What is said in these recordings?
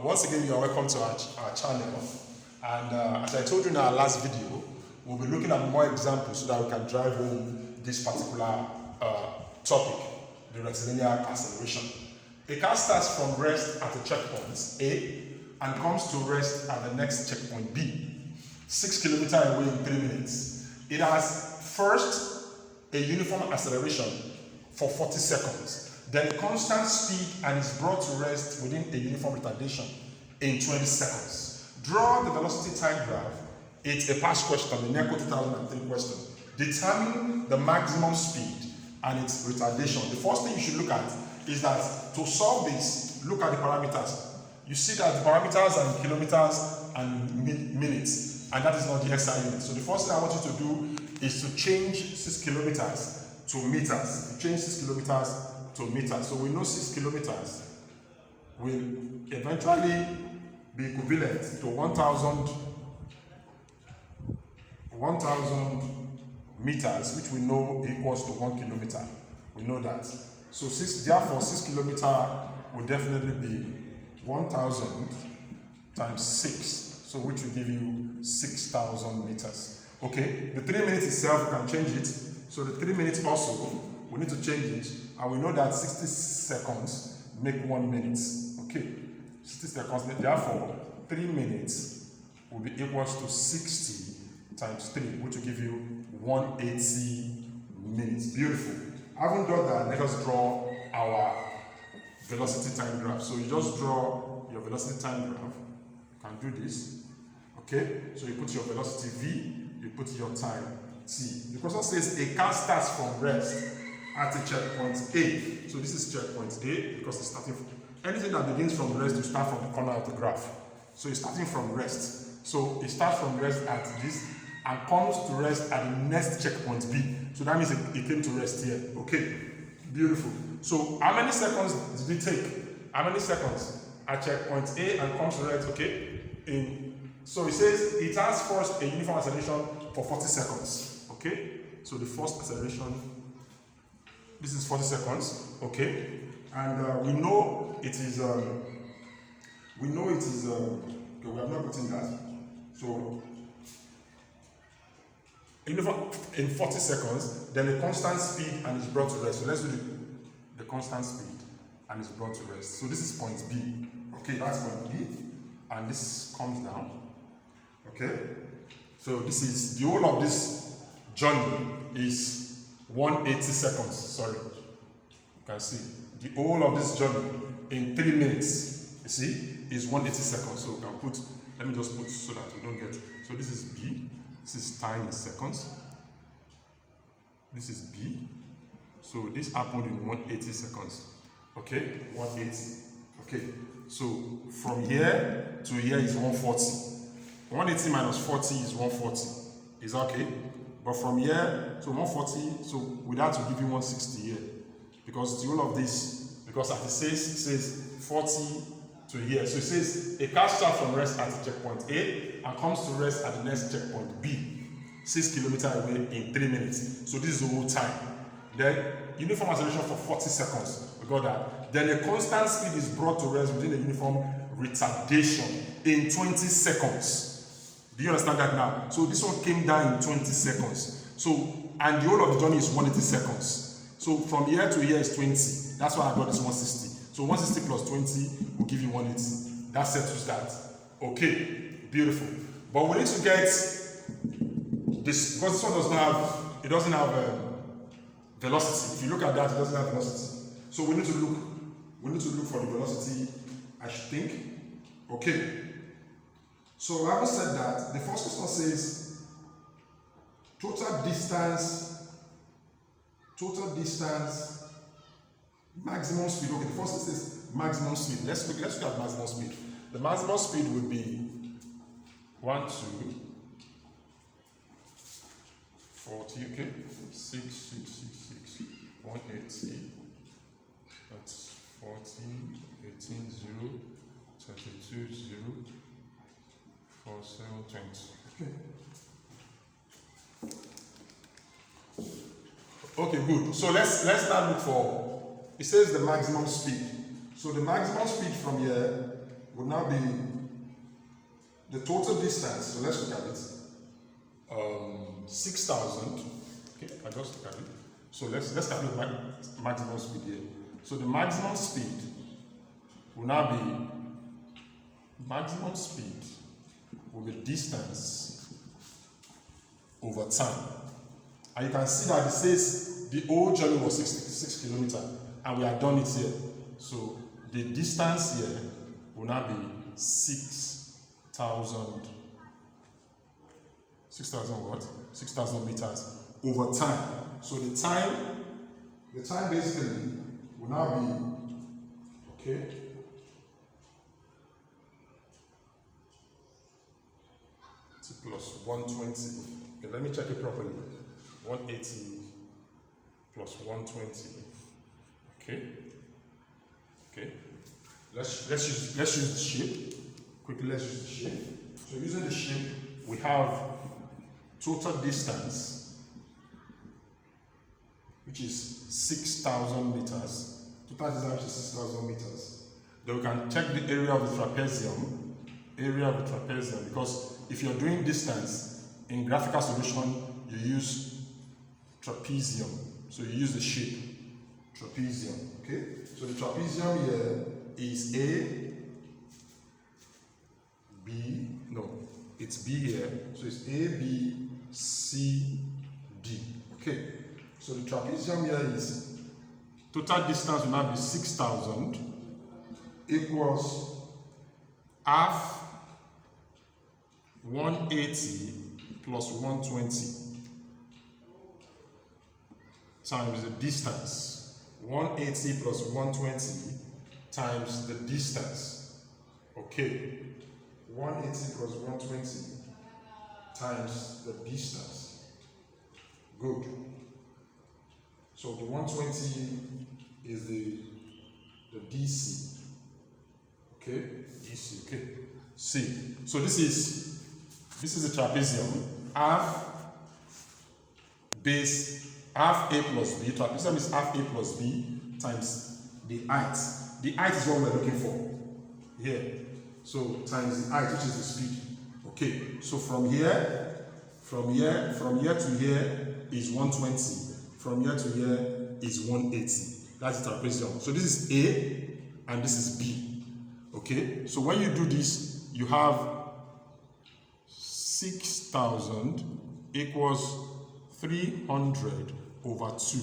Once again, you are welcome to our channel. And as I told you in our last video, we'll be looking at more examples so that we can drive home this particular topic, the rectilinear acceleration. A car starts from rest at a checkpoint A and comes to rest at the next checkpoint B, 6 kilometers away in 3 minutes. It has first a uniform acceleration for 40 seconds. Then a constant speed and is brought to rest within a uniform retardation in 20 seconds. Draw the velocity time graph. It's a past question, the NECO 2003 question. Determine the maximum speed and its retardation. The first thing you should look at is that to solve this, look at the parameters. You see that the parameters are in kilometers and minutes, and that is not the SI unit. So the first thing I want you to do is to change 6 kilometers to meters. You change 6 kilometers to meters. So we know 6 kilometers will eventually be equivalent to 1,000 meters, which we know equals to 1 kilometer. We know that. So therefore 6 kilometers will definitely be 1,000 times 6, so which will give you 6,000 meters. Okay, the 3 minutes itself, we can change it. So the 3 minutes also, we need to change it, and we know that 60 seconds make 1 minute. Okay, 60 seconds, therefore 3 minutes will be equals to 60 times 3, which will give you 180 minutes. Beautiful. Having done that, let us draw our velocity time graph. So you just draw your velocity time graph. You can do this. Okay, so you put your velocity V, you put your time T. The question says a car starts from rest at a checkpoint A. So this is checkpoint A because it's starting from anything that begins from rest, you start from the corner of the graph. So it's starting from rest. So it starts from rest at this and comes to rest at the next checkpoint B. So that means it came to rest here. Okay, beautiful. So how many seconds did it take? How many seconds at checkpoint A and comes to rest? Okay, so it says it has first a uniform acceleration for 40 seconds. Okay, so the first acceleration, this is 40 seconds. Okay, and we know it is. Okay, we have not put in that. So in 40 seconds, then a constant speed and is brought to rest. So let's do the constant speed and is brought to rest. So this is point B. Okay, that's point B, and this comes down. Okay, so this is the whole of this journey is 180 seconds. Sorry, you can see the whole of this journey in 3 minutes. You see, is 180 seconds. So we can put. Let me just put so that we don't get. So this is B. This is time in seconds. This is B. So this happened in 180 seconds. Okay, 180. Okay, so from here to here is 140. 180 minus 40 is 140. Is that okay? But from here to 140, so with that will give you 160 here. Because the whole of this, because as it says 40 to here. So it says a car starts from rest at checkpoint A and comes to rest at the next checkpoint B, 6 kilometers away in 3 minutes. So this is the whole time. Then uniform acceleration for 40 seconds. We got that. Then a constant speed is brought to rest within a uniform retardation in 20 seconds. Do you understand that now? So this one came down in 20 seconds. So, and the whole of the journey is 180 seconds. So from here to here is 20. That's why I got this 160. So 160 plus 20 will give you 180. That settles that. Okay, beautiful. But we need to get this, because this one doesn't have velocity. If you look at that, it doesn't have velocity. So we need to look for the velocity, I should think. Okay. So having said that, the first question says total distance, maximum speed. Okay, the first one says maximum speed. Let's look at maximum speed. The maximum speed would be 1, 2, 40, okay, 6, 180, that's 40, 18, 0, 22, 0, 4, 7, 20. Okay, good. So let's now look for, it says the maximum speed. So the maximum speed from here would now be the total distance. So let's look at it. 6,000. Okay, I just look at it. So let's calculate maximum speed here. So the maximum speed will now be distance over time. And you can see that it says the whole journey was 66 kilometers, and we have done it here. So the distance here will now be 6,000 meters over time. So the time basically will now be, okay, plus 120. Okay, let me check it properly. 180 plus 120. Okay. Let's use the shape. Quickly, let's use the shape. So using the shape, we have total distance, which is 6,000 meters. Total distance is 6,000 meters. Then we can check the area of the trapezium. Because if you're doing distance in graphical solution, you use trapezium. So you use the shape trapezium. Okay. So the trapezium here is it's B here. So it's A, B, C, D. Okay. So the trapezium here is total distance will now be 6,000 equals half 180 plus 120 times the distance. 180 plus 120 times the distance. Okay. 180 plus 120 times the distance. Good. So the 120 is the DC. Okay? DC. Okay. C. So this is the trapezium. Half A plus B. Trapezium is half A plus B times the height. The height is what we're looking for here. So times the height, which is the speed. Okay. So from here to here is 120. From here to here is 180. That's the trapezium. So this is A and this is B. Okay. So when you do this, you have 6,000 equals 300 over 2.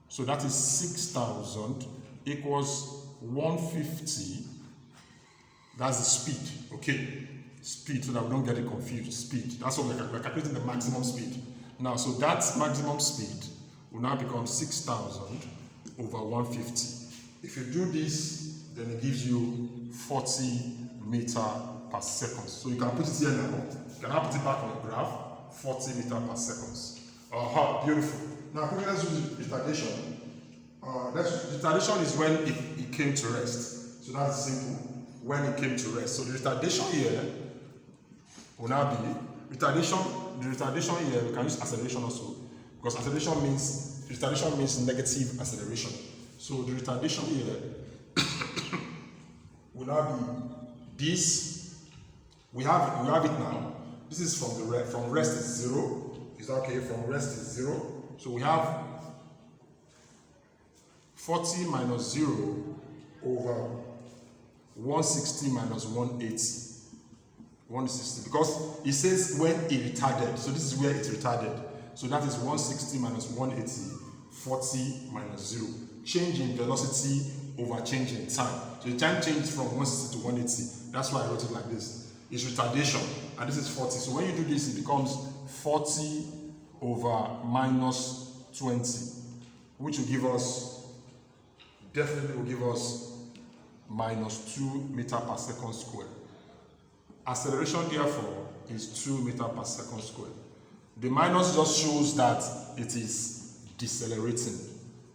So that is 6,000 equals 150. That's the speed. Okay. Speed, so that we don't get it confused. Speed. That's what we're calculating, the maximum speed. Now, so that maximum speed will now become 6,000 over 150. If you do this, then it gives you 40 meters per second. So you can put it here now. You can now put it back on the graph. 40 meters per second. Beautiful. Now, quickly, let's use retardation. Retardation is when it came to rest. So that's simple. When it came to rest. So the retardation here will now be retardation. The retardation here, we can use acceleration also, because retardation means negative acceleration. So the retardation here will now be this. We have it now. This is from rest is 0. Is that okay? From rest is 0. So we have 40 minus 0 over 160 minus 180. 160, because it says when it retarded, so this is where it retarded. So that is 160 minus 180, 40 minus 0. Change in velocity over change in time. So the time changed from 160 to 180. That's why I wrote it like this. It's retardation, and this is 40. So when you do this, it becomes 40 over minus 20, which will give us, definitely will give us minus 2 meters per second square. Acceleration, therefore, is 2 meters per second square. The minus just shows that it is decelerating.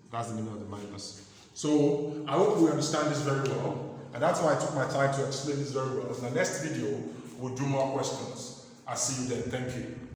That's the meaning of the minus. So I hope we understand this very well, and that's why I took my time to explain this very well. In the next video, we'll do more questions. I'll see you then. Thank you.